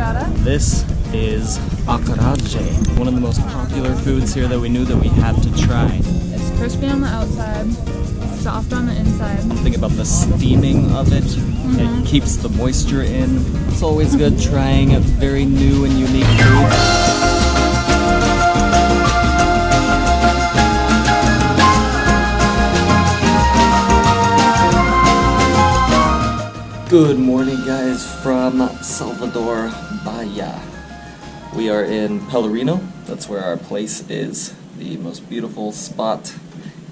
Brigada. This is acaraje, one of the most popular foods here that we knew that we had to try. It's crispy on the outside, soft on the inside. Think about the steaming of it. It keeps the moisture in. It's always good trying a very new and unique food. Good morning, guys, from Salvador Bahia. We are in Pelourinho. That's where our place is, the most beautiful spot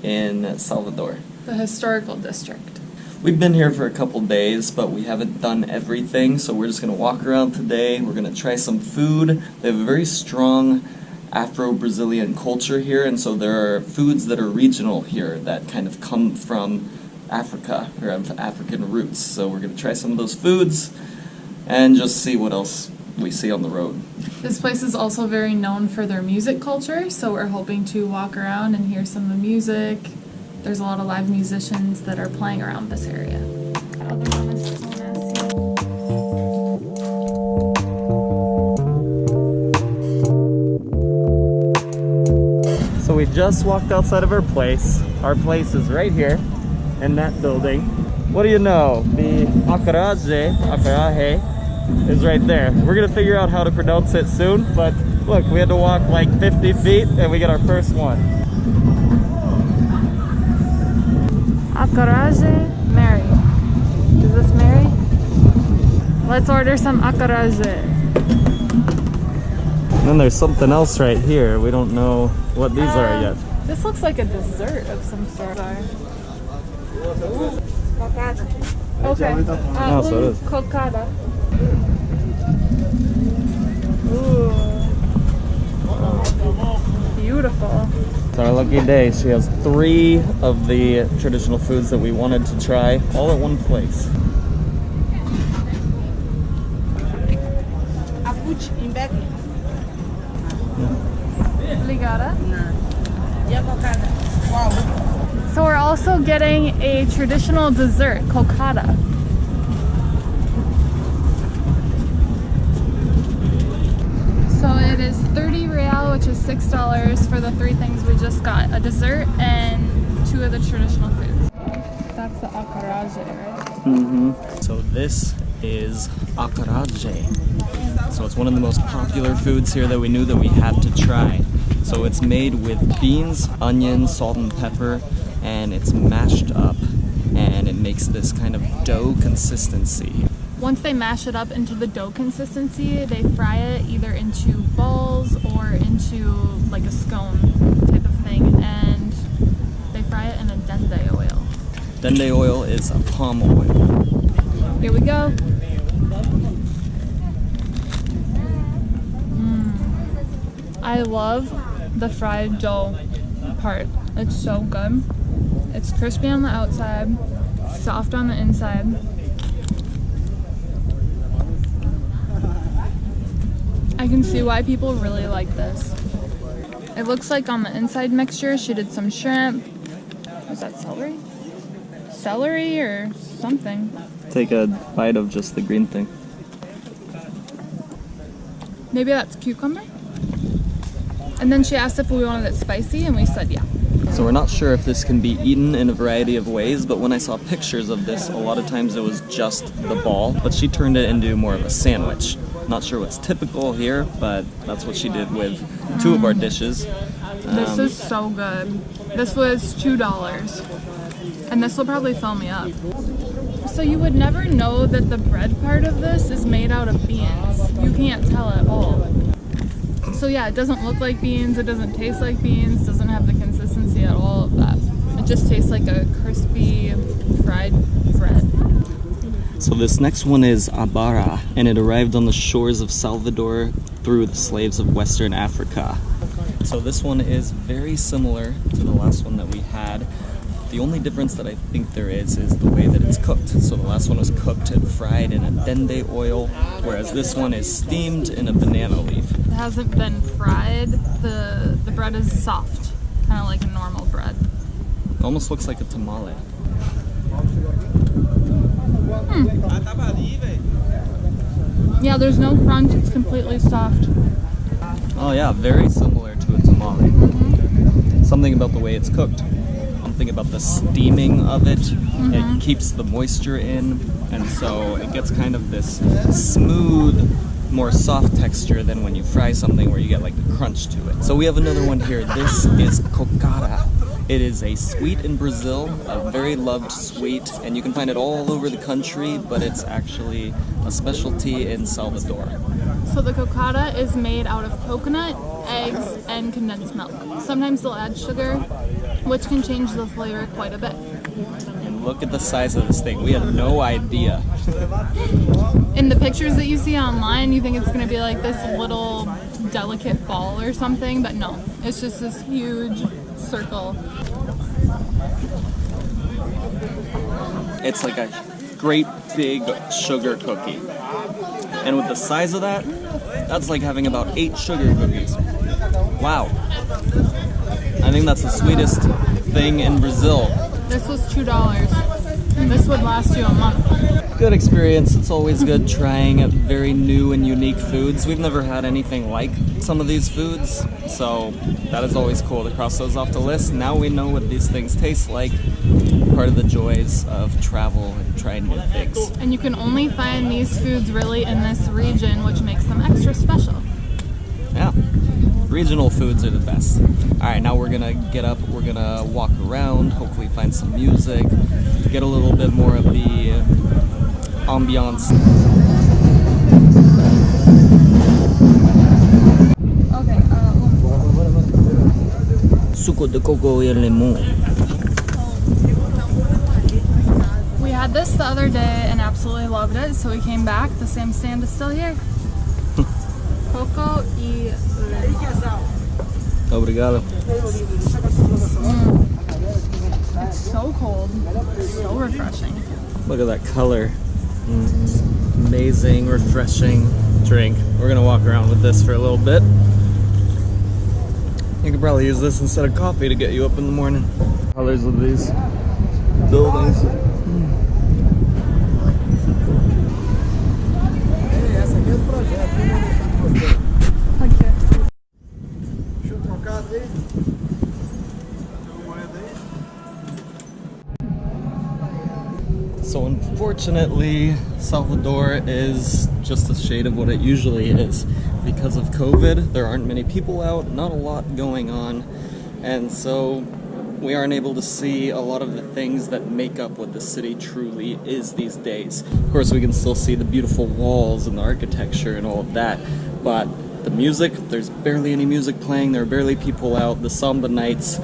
in Salvador. The historical district. We've been here for a couple days, but we haven't done everything, so we're just going to walk around today. We're going to try some food. They have a very strong Afro-Brazilian culture here, and so there are foods that are regional here that kind of come from Africa, or have African roots. So we're going to try some of those foods and just see what else we see on the road. This place is also very known for their music culture, so we're hoping to walk around and hear some of the music. There's a lot of live musicians that are playing around this area. So we just walked outside of our place. Our place is right here in that building. What do you know? The acaraje is right there. We're gonna figure out how to pronounce it soon, but look, we had to walk like 50 feet and we get our first one. Acaraje, Mary. Is this Mary? Let's order some acaraje. And then there's something else right here. We don't know what these are yet. This looks like a dessert of some sort. Okay. No, so it is. Cocada. Ooh. Beautiful. It's our lucky day. She has 3 of the traditional foods that we wanted to try all at one place. Brigada. So we're also getting a traditional dessert, Cocada. So it is 30 real, which is $6 for the 3 things we just got. A dessert and 2 of the traditional foods. That's the acaraje, right? So this is acaraje. So it's one of the most popular foods here that we knew that we had to try. So it's made with beans, onions, salt and pepper, and it's mashed up, and it makes this kind of dough consistency. Once they mash it up into the dough consistency, they fry it either into balls or into like a scone type of thing, and they fry it in a dende oil. Dende oil is a palm oil. Here we go. I love the fried dough part. It's so good. It's crispy on the outside, soft on the inside. I can see why people really like this. It looks like on the inside mixture she did some shrimp. Was that celery? Celery or something. Take a bite of just the green thing. Maybe that's cucumber? And then she asked if we wanted it spicy, and we said yeah. So we're not sure if this can be eaten in a variety of ways, but when I saw pictures of this, a lot of times it was just the ball, but she turned it into more of a sandwich. Not sure what's typical here, but that's what she did with 2 of our dishes. This is so good. This was $2, and this will probably fill me up. So you would never know that the bread part of this is made out of beans. You can't tell at all. So yeah, it doesn't look like beans, it doesn't taste like beans, doesn't have the consistency at all of that. It just tastes like a crispy fried bread. So this next one is abara, and it arrived on the shores of Salvador through the slaves of Western Africa. So this one is very similar to the last one that we had. The only difference that I think there is the way that it's cooked. So the last one was cooked and fried in a dende oil, whereas this one is steamed in a banana leaf. It hasn't been fried. The bread is soft, kind of like a normal bread. It almost looks like a tamale. Yeah, there's no crunch. It's completely soft. Oh yeah, very similar to a tamale. Something about the way it's cooked. Something about the steaming of it. It keeps the moisture in, and so it gets kind of this smooth, more soft texture than when you fry something where you get like the crunch to it. So we have another one here. This is Cocada. It is a sweet in Brazil, a very loved sweet, and you can find it all over the country, but it's actually a specialty in Salvador. So the cocada is made out of coconut, eggs, and condensed milk. Sometimes they'll add sugar, which can change the flavor quite a bit. And look at the size of this thing. We had no idea. In the pictures that you see online, you think it's going to be like this little delicate ball or something, but no. It's just this huge circle. It's like a great big sugar cookie. And with the size of that, that's like having about 8 sugar cookies. Wow. I think that's the sweetest thing in Brazil. This was $2. This would last you a month. Good experience. It's always good trying very new and unique foods. We've never had anything like some of these foods, so that is always cool to cross those off the list. Now we know what these things taste like. Part of the joys of travel and trying new things. And you can only find these foods really in this region, which makes them extra special. Yeah. Regional foods are the best. Alright, now we're gonna get up, we're gonna walk around, hopefully find some music, get a little bit more of the ambiance. Okay, Suco de coco y limón. we had this the other day and absolutely loved it, so we came back. The same stand is still here. Coco y limón. Obrigado. It's so cold, so refreshing. Look at that color. Amazing, refreshing drink. We're gonna walk around with this for a little bit. You could probably use this instead of coffee to get you up in the morning. Colors of these buildings. So unfortunately, Salvador is just a shade of what it usually is. Because of COVID, there aren't many people out, not a lot going on, and so we aren't able to see a lot of the things that make up what the city truly is these days. Of course, we can still see the beautiful walls and the architecture and all of that, but the music, there's barely any music playing, there are barely people out. The samba nights,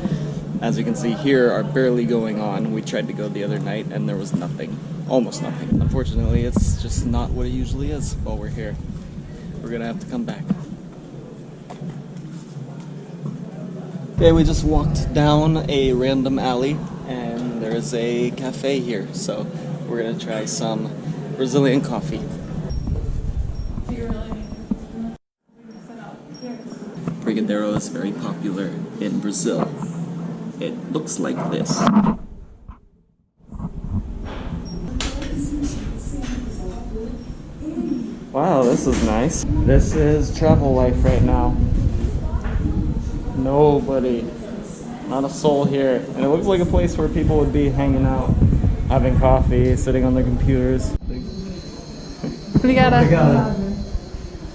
as you can see here, are barely going on. We tried to go the other night and there was nothing. Almost nothing. Unfortunately, it's just not what it usually is while we're here. We're gonna have to come back. Okay, we just walked down a random alley and there's a cafe here, so we're gonna try some Brazilian coffee. Brigadeiro is very popular in Brazil. It looks like this. Wow, this is nice. This is travel life right now. Nobody, not a soul here. And it looks like a place where people would be hanging out, having coffee, sitting on their computers. Obrigada.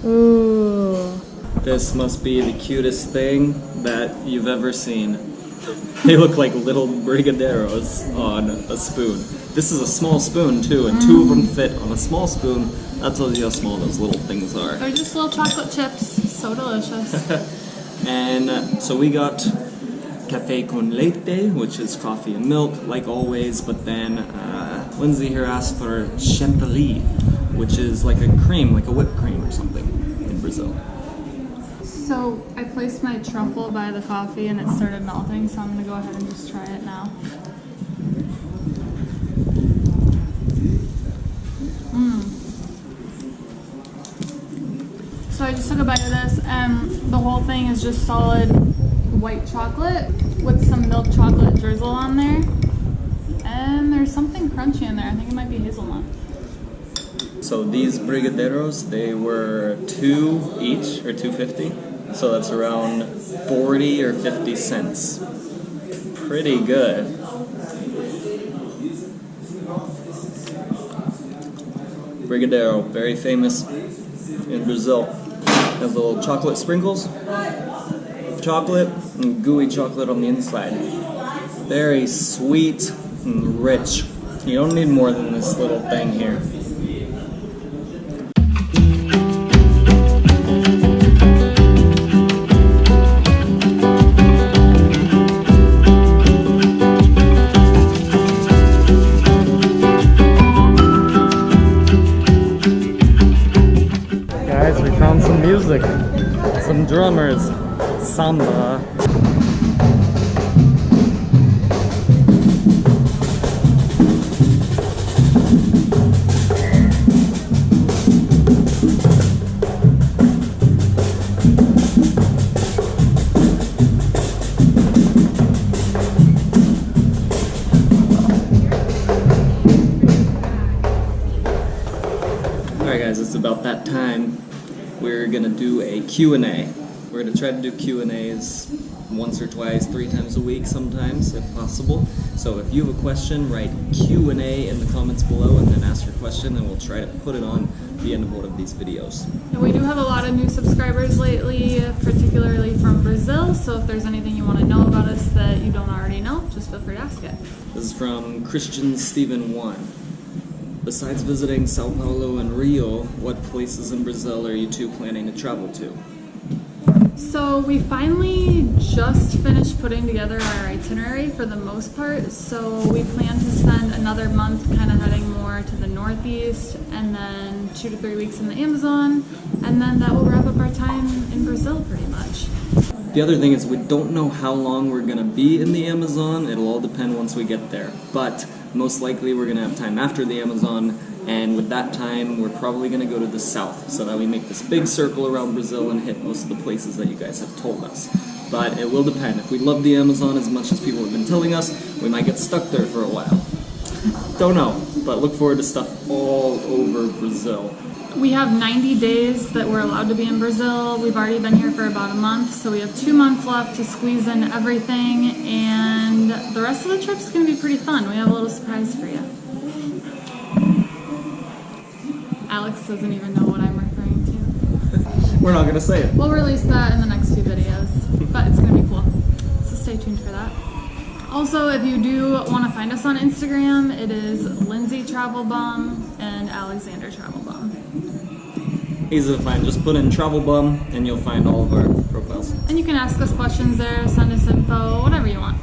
Ooh. This must be the cutest thing that you've ever seen. They look like little brigadeiros on a spoon. This is a small spoon too, and 2 of them fit on a small spoon. That tells you how small those little things are. They're just little chocolate chips. So delicious. And so we got café con leite, which is coffee and milk, like always, but then Lindsay here asked for chantilly, which is like a cream, like a whipped cream or something in Brazil. So I placed my truffle by the coffee and it started melting, so I'm gonna go ahead and just try it now. So I just took a bite of this and the whole thing is just solid white chocolate with some milk chocolate drizzle on there. And there's something crunchy in there. I think it might be hazelnut. So these Brigadeiros, they were 2 each, or 2.50. So that's around 40 or 50 cents. Pretty good. Brigadeiro, very famous in Brazil. Has little chocolate sprinkles, chocolate, and gooey chocolate on the inside. Very sweet and rich. You don't need more than this little thing here. Guys, we found some music, some drummers, samba. Alright guys, it's about that time. We're gonna do a Q&A. We're gonna try to do Q&As once or twice, 3 times a week sometimes, if possible. So if you have a question, write Q&A in the comments below and then ask your question, and we'll try to put it on the end of one of these videos. And we do have a lot of new subscribers lately, particularly from Brazil, so if there's anything you want to know about us that you don't already know, just feel free to ask it. This is from Christian Stephen 1. Besides visiting Sao Paulo and Rio, what places in Brazil are you two planning to travel to? So we finally just finished putting together our itinerary for the most part, so we plan to spend another month kind of heading more to the northeast, and then 2 to 3 weeks in the Amazon, and then that will wrap up our time in Brazil pretty much. The other thing is we don't know how long we're going to be in the Amazon. It'll all depend once we get there, but most likely we're going to have time after the Amazon, and with that time we're probably going to go to the south so that we make this big circle around Brazil and hit most of the places that you guys have told us. But it will depend. If we love the Amazon as much as people have been telling us, we might get stuck there for a while. Don't know, but look forward to stuff all over Brazil. We have 90 days that we're allowed to be in Brazil. We've already been here for about a month, so we have 2 months left to squeeze in everything, and the rest of the trip's going to be pretty fun. We have a little surprise for you. Alex doesn't even know what I'm referring to. We're not going to say it. We'll release that in the next 2 videos, but it's going to be cool. So stay tuned for that. Also, if you do want to find us on Instagram, it is Lindsay Travelbum and Alexander Travelbum. Easy to find. Just put in Travelbum and you'll find all of our profiles. And you can ask us questions there, send us info, whatever you want.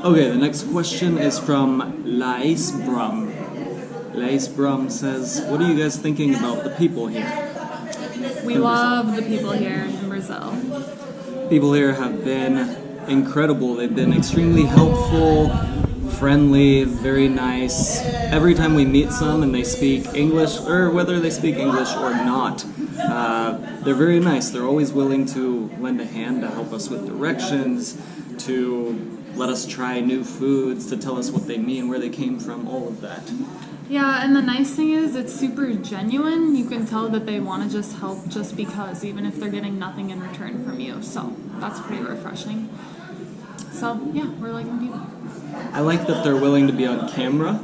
Okay, the next question is from Lais Brum. Lais Brum says, what are you guys thinking about the people here? We love the people here in Brazil. People here have been incredible. They've been extremely helpful, friendly, very nice. Every time we meet some and they speak English, or whether they speak English or not, they're very nice. They're always willing to lend a hand to help us with directions, to let us try new foods, to tell us what they mean, where they came from, all of that. Yeah, and the nice thing is it's super genuine. You can tell that they want to just help just because, even if they're getting nothing in return from you. So that's pretty refreshing. So yeah, we're liking people. I like that they're willing to be on camera.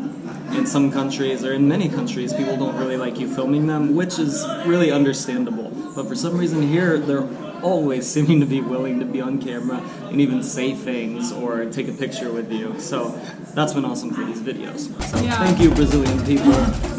In some countries, or in many countries, people don't really like you filming them, which is really understandable. But for some reason here, they're always seeming to be willing to be on camera and even say things or take a picture with you. So that's been awesome for these videos. So Yeah. Thank you, Brazilian people.